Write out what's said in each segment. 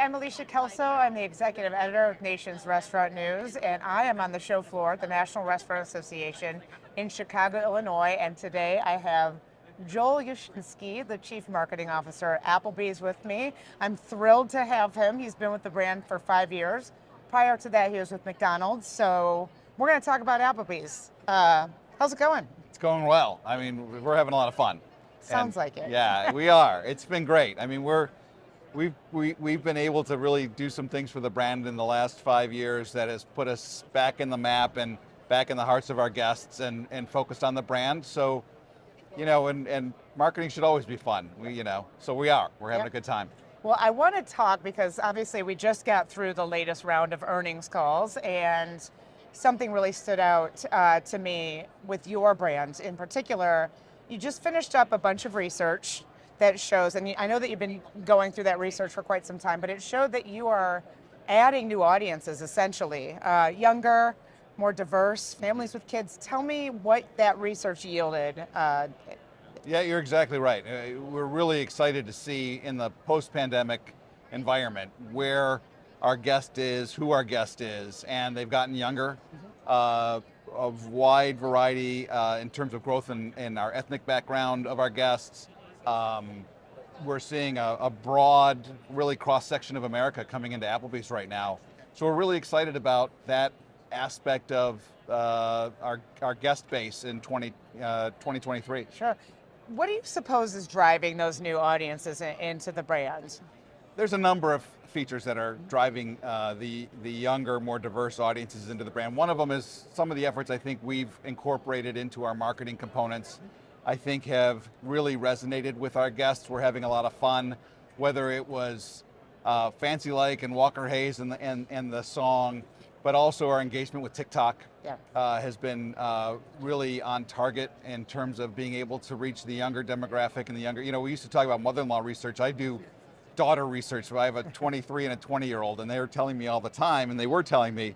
I'm Alicia Kelso. I'm the executive editor of Nation's Restaurant News, and I am on the show floor at the National Restaurant Association in Chicago, Illinois. And today I have Joel Yashinsky, the Chief Marketing Officer at Applebees, with me. I'm thrilled to have him. He's been with the brand for 5 years. Prior to that, he was with McDonald's. So we're going to talk about Applebees. How's it going? It's going well. I mean, we're having a lot of fun. Sounds like it. Yeah, we are. It's been great. I mean, we've been able to really do some things for the brand in the last 5 years that has put us back in the map and back in the hearts of our guests and focused on the brand. So, and marketing should always be fun. So we're having a good time. Well, I want to talk because obviously we just got through the latest round of earnings calls, and something really stood out to me with your brand in particular. You just finished up a bunch of research that shows, and I know that you've been going through that research for quite some time, but it showed that you are adding new audiences, essentially, younger, more diverse, families with kids. Tell me what that research yielded. Yeah, you're exactly right. We're really excited to see in the post-pandemic environment where our guest is, who our guest is, and they've gotten younger, of wide variety in terms of growth in our ethnic background of our guests. We're seeing a broad, really cross-section of America coming into Applebee's right now. So we're really excited about that aspect of our guest base in 2023. Sure. What do you suppose is driving those new audiences into the brand? There's a number of features that are driving the younger, more diverse audiences into the brand. One of them is some of the efforts I think we've incorporated into our marketing components, I think have really resonated with our guests. We're having a lot of fun, whether it was Fancy Like and Walker Hayes and the song, but also our engagement with TikTok has been really on target in terms of being able to reach the younger demographic and the younger, we used to talk about mother-in-law research. I do daughter research. So I have a 23 and a 20-year-old, and they were telling me all the time, and they were telling me,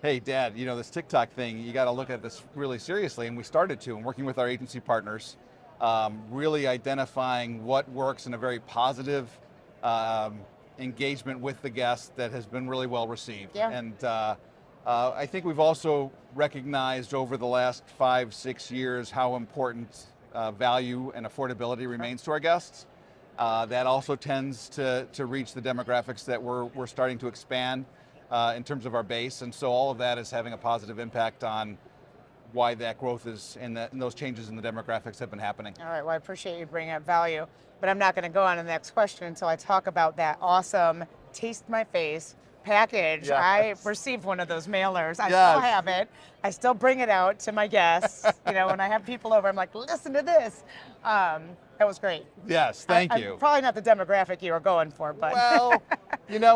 hey, Dad, this TikTok thing, you got to look at this really seriously. And we started to, and working with our agency partners, really identifying what works in a very positive engagement with the guest that has been really well received. Yeah. And I think we've also recognized over the last 5-6 years how important value and affordability remains to our guests. That also tends to reach the demographics that we're starting to expand in terms of our base. And so all of that is having a positive impact on why that growth is and those changes in the demographics have been happening. All right, well, I appreciate you bringing up value, but I'm not going to go on to the next question until I talk about that awesome Taste My Face package. Yes. I received one of those mailers. I still have it. I still bring it out to my guests. When I have people over, I'm like, listen to this. That was great. Yes, thank you. Probably not the demographic you were going for, but. Well,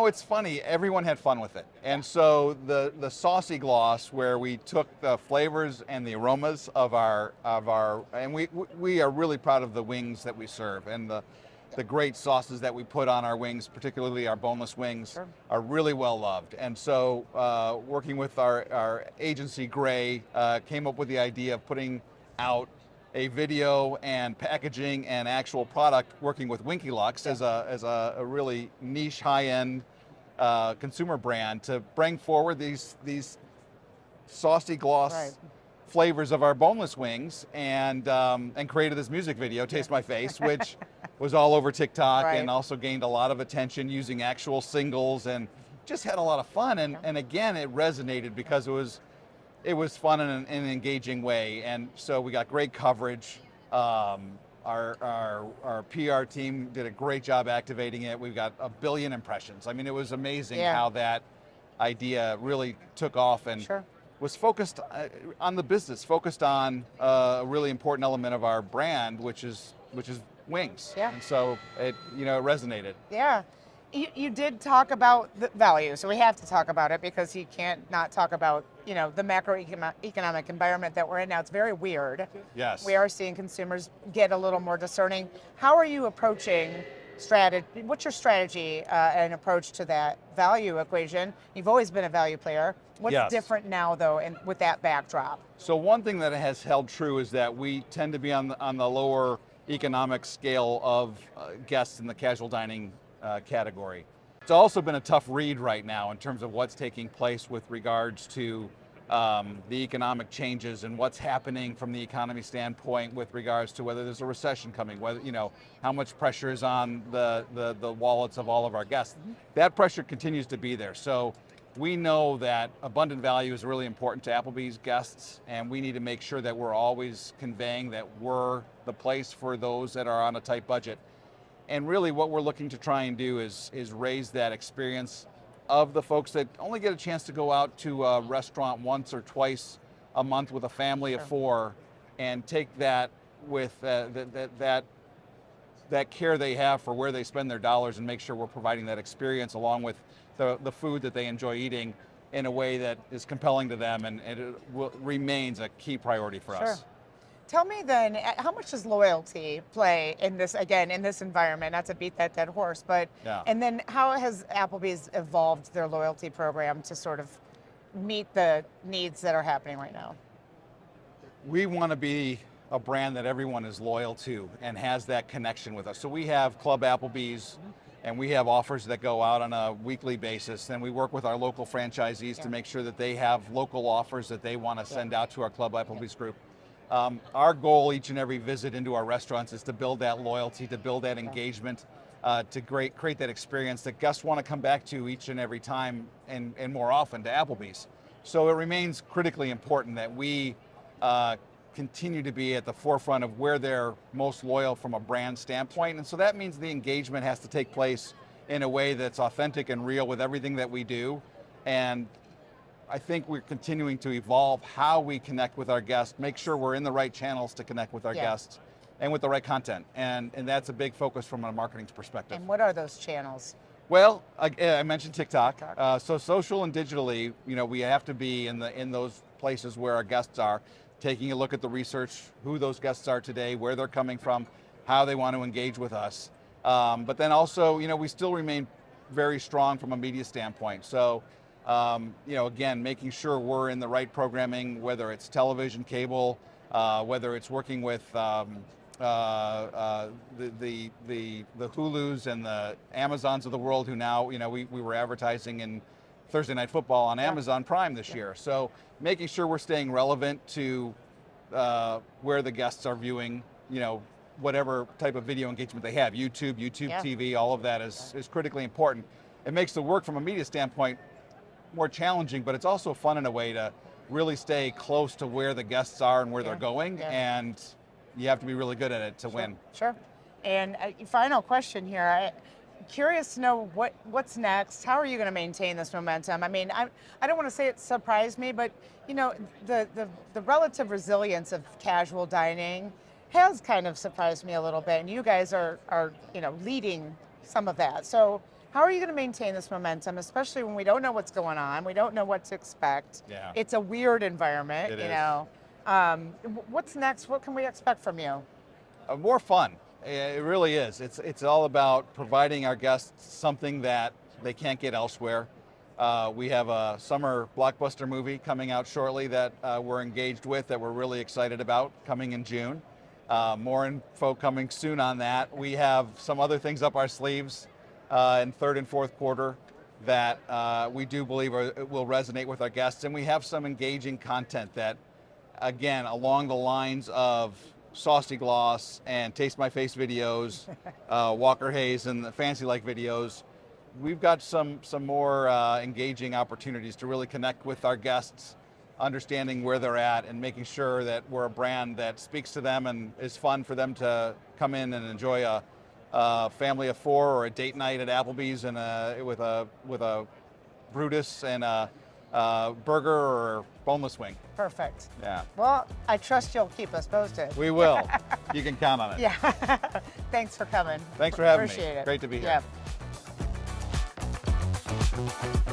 it's funny. Everyone had fun with it. And so the Saucy Gloss, where we took the flavors and the aromas of our and we are really proud of the wings that we serve, and the great sauces that we put on our wings, particularly our boneless wings, are really well loved. And so working with our agency, Gray, came up with the idea of putting out a video and packaging and actual product, working with Winky Lux as a really niche, high-end consumer brand to bring forward these Saucy Gloss flavors of our boneless wings, and created this music video, Taste My Face, which was all over TikTok and also gained a lot of attention using actual singles, and just had a lot of fun. And again, it resonated because it was fun in an engaging way. And so we got great coverage. Our PR team did a great job activating it. We've got 1 billion impressions. I mean, it was amazing how that idea really took off and was focused on the business, focused on a really important element of our brand, which is wings. Yeah. And so it resonated. Yeah. You did talk about the value, so we have to talk about it because you can't not talk about, the macroeconomic environment that we're in now. It's very weird. Yes. We are seeing consumers get a little more discerning. How are you approaching strategy? What's your strategy and approach to that value equation? You've always been a value player. What's different now, though, with that backdrop? So one thing that has held true is that we tend to be on the lower economic scale of guests in the casual dining category. It's also been a tough read right now in terms of what's taking place with regards to the economic changes and what's happening from the economy standpoint with regards to whether there's a recession coming, whether, how much pressure is on the wallets of all of our guests. That pressure continues to be there. So we know that abundant value is really important to Applebee's guests, and we need to make sure that we're always conveying that we're the place for those that are on a tight budget. And really what we're looking to try and do is raise that experience of the folks that only get a chance to go out to a restaurant once or twice a month with a family of four, and take that with that care they have for where they spend their dollars, and make sure we're providing that experience along with the food that they enjoy eating in a way that is compelling to them, and it remains a key priority for us. Tell me then, how much does loyalty play in this, again, in this environment? Not to beat that dead horse, but, and then how has Applebee's evolved their loyalty program to sort of meet the needs that are happening right now? We want to be a brand that everyone is loyal to and has that connection with us. So we have Club Applebee's, and we have offers that go out on a weekly basis. And we work with our local franchisees to make sure that they have local offers that they want to send out to our Club Applebee's group. Our goal each and every visit into our restaurants is to build that loyalty, to build that engagement, to create that experience that guests want to come back to each and every time, and more often to Applebee's. So it remains critically important that we continue to be at the forefront of where they're most loyal from a brand standpoint. And so that means the engagement has to take place in a way that's authentic and real with everything that we do. And I think we're continuing to evolve how we connect with our guests, make sure we're in the right channels to connect with our guests, and with the right content. And that's a big focus from a marketing perspective. And what are those channels? Well, I mentioned TikTok. So social and digitally, we have to be in those places where our guests are, taking a look at the research, who those guests are today, where they're coming from, how they want to engage with us. But then also, we still remain very strong from a media standpoint. So, again, making sure we're in the right programming, whether it's television, cable, whether it's working with the Hulus and the Amazons of the world, who now, we were advertising in Thursday Night Football on Amazon Prime this year. So making sure we're staying relevant to where the guests are viewing, whatever type of video engagement they have, YouTube TV, all of that is critically important. It makes the work from a media standpoint more challenging, but it's also fun in a way to really stay close to where the guests are and where they're going, and you have to be really good at it to win. Sure. And final question here. I'm curious to know what's next. How are you going to maintain this momentum? I mean, I don't want to say it surprised me, but the relative resilience of casual dining has kind of surprised me a little bit, and you guys are leading some of that. So how are you going to maintain this momentum, especially when we don't know what's going on, we don't know what to expect? It's a weird environment. It is. What's next? What can we expect from you? More fun. It really is. It's all about providing our guests something that they can't get elsewhere. We have a summer blockbuster movie coming out shortly that we're engaged with, that we're really excited about, coming in June. More info coming soon on that. We have some other things up our sleeves in third and fourth quarter that we do believe will resonate with our guests. And we have some engaging content that, again, along the lines of Saucy Gloss and Taste My Face videos, Walker Hayes and the Fancy Like videos, we've got some more engaging opportunities to really connect with our guests, understanding where they're at and making sure that we're a brand that speaks to them and is fun for them to come in and enjoy a family of four or a date night at Applebee's and with a Brutus and a burger or boneless wing. Perfect. Yeah. Well, I trust you'll keep us posted. We will. You can count on it. Yeah. Thanks for coming. Thanks for having me. Appreciate it. Great to be here. Yeah.